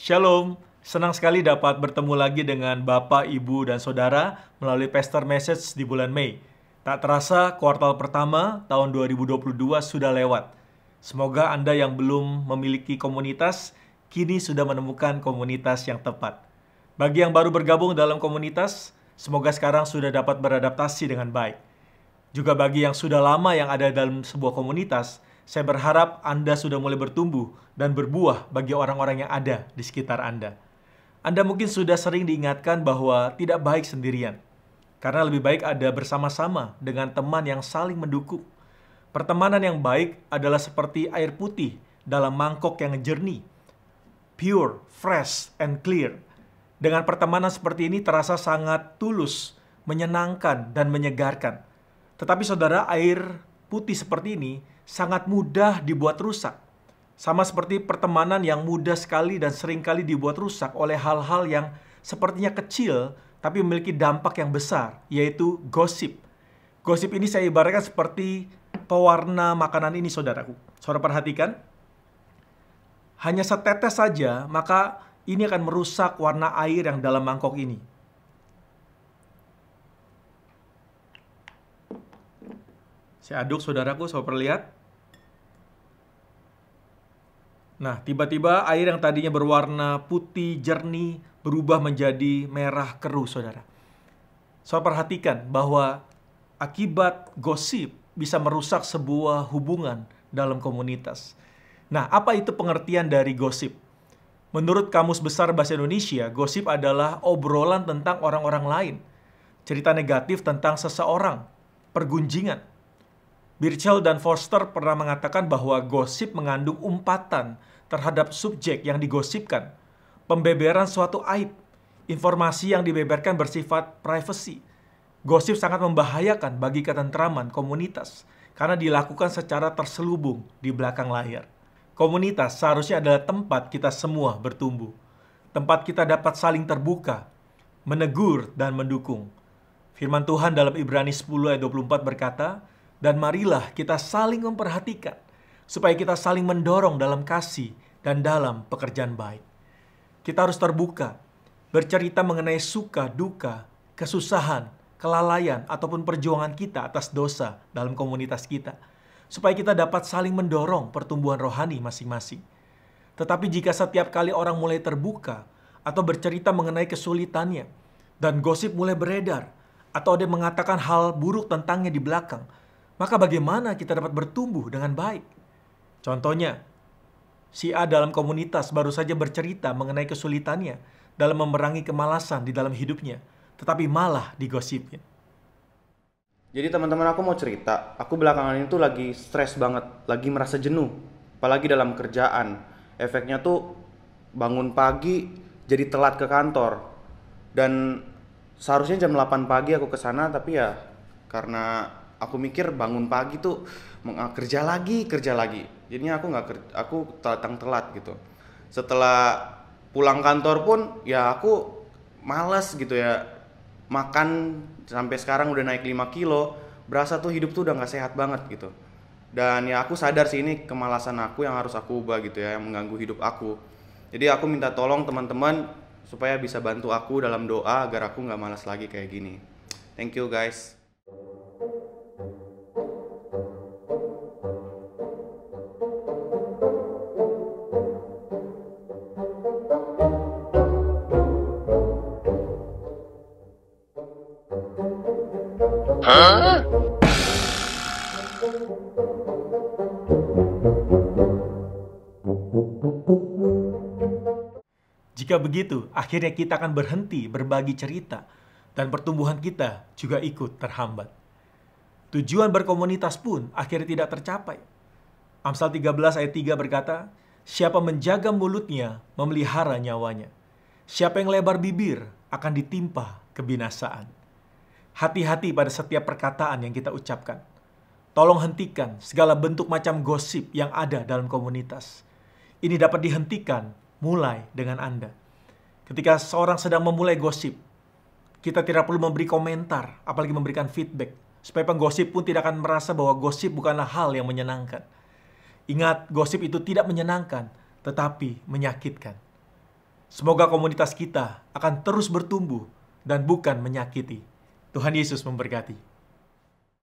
Shalom, senang sekali dapat bertemu lagi dengan Bapak, Ibu, dan Saudara melalui Pastor Message di bulan Mei. Tak terasa kuartal pertama tahun 2022 sudah lewat. Semoga Anda yang belum memiliki komunitas, kini sudah menemukan komunitas yang tepat. Bagi yang baru bergabung dalam komunitas, semoga sekarang sudah dapat beradaptasi dengan baik. Juga bagi yang sudah lama yang ada dalam sebuah komunitas, saya berharap Anda sudah mulai bertumbuh dan berbuah bagi orang-orang yang ada di sekitar Anda. Anda mungkin sudah sering diingatkan bahwa tidak baik sendirian, karena lebih baik ada bersama-sama dengan teman yang saling mendukung. Pertemanan yang baik adalah seperti air putih dalam mangkok yang jernih, pure, fresh, and clear. Dengan pertemanan seperti ini terasa sangat tulus, menyenangkan, dan menyegarkan. Tetapi saudara, air putih seperti ini sangat mudah dibuat rusak. Sama seperti pertemanan yang mudah sekali dan seringkali dibuat rusak oleh hal-hal yang sepertinya kecil, tapi memiliki dampak yang besar, yaitu gosip. Gosip ini saya ibaratkan seperti pewarna makanan ini, saudaraku. Saudara perhatikan, hanya setetes saja, maka ini akan merusak warna air yang dalam mangkok ini. Saya aduk, saudaraku, saudara perlihat. Nah, tiba-tiba air yang tadinya berwarna putih jernih berubah menjadi merah keruh, saudara. Saudara perhatikan bahwa akibat gosip bisa merusak sebuah hubungan dalam komunitas. Nah, apa itu pengertian dari gosip? Menurut Kamus Besar Bahasa Indonesia, gosip adalah obrolan tentang orang-orang lain, cerita negatif tentang seseorang, pergunjingan. Birchall dan Forster pernah mengatakan bahwa gosip mengandung umpatan terhadap subjek yang digosipkan, pembeberan suatu aib, informasi yang dibeberkan bersifat privasi. Gosip sangat membahayakan bagi ketentraman komunitas karena dilakukan secara terselubung di belakang layar. Komunitas seharusnya adalah tempat kita semua bertumbuh, tempat kita dapat saling terbuka, menegur, dan mendukung. Firman Tuhan dalam Ibrani 10 ayat 24 berkata, "Dan marilah kita saling memperhatikan, supaya kita saling mendorong dalam kasih dan dalam pekerjaan baik." Kita harus terbuka, bercerita mengenai suka, duka, kesusahan, kelalaian, ataupun perjuangan kita atas dosa dalam komunitas kita, supaya kita dapat saling mendorong pertumbuhan rohani masing-masing. Tetapi jika setiap kali orang mulai terbuka atau bercerita mengenai kesulitannya, dan gosip mulai beredar, atau ada yang mengatakan hal buruk tentangnya di belakang, maka bagaimana kita dapat bertumbuh dengan baik? Contohnya, si A dalam komunitas baru saja bercerita mengenai kesulitannya dalam memerangi kemalasan di dalam hidupnya, tetapi malah digosipnya. Jadi teman-teman, aku mau cerita, aku belakangan ini tuh lagi stres banget, lagi merasa jenuh, apalagi dalam kerjaan. Efeknya tuh bangun pagi jadi telat ke kantor. Dan seharusnya jam 8 pagi aku ke sana, tapi ya karena aku mikir bangun pagi tuh kerja lagi. Jadinya aku datang telat gitu. Setelah pulang kantor pun ya aku malas gitu ya. Makan sampai sekarang udah naik 5 kilo. Berasa tuh hidup tuh udah gak sehat banget gitu. Dan ya aku sadar sih ini kemalasan aku yang harus aku ubah gitu ya, yang mengganggu hidup aku. Jadi aku minta tolong teman-teman supaya bisa bantu aku dalam doa agar aku gak malas lagi kayak gini. Thank you guys. Jika begitu, akhirnya kita akan berhenti berbagi cerita, dan pertumbuhan kita juga ikut terhambat. Tujuan berkomunitas pun akhirnya tidak tercapai. Amsal 13 ayat 3 berkata, "Siapa menjaga mulutnya memelihara nyawanya. Siapa yang lebar bibir akan ditimpa kebinasaan." Hati-hati pada setiap perkataan yang kita ucapkan. Tolong hentikan segala bentuk macam gosip yang ada dalam komunitas. Ini dapat dihentikan mulai dengan Anda. Ketika seorang sedang memulai gosip, kita tidak perlu memberi komentar, apalagi memberikan feedback, supaya penggosip pun tidak akan merasa bahwa gosip bukanlah hal yang menyenangkan. Ingat, gosip itu tidak menyenangkan, tetapi menyakitkan. Semoga komunitas kita akan terus bertumbuh dan bukan menyakiti. Tuhan Yesus memberkati.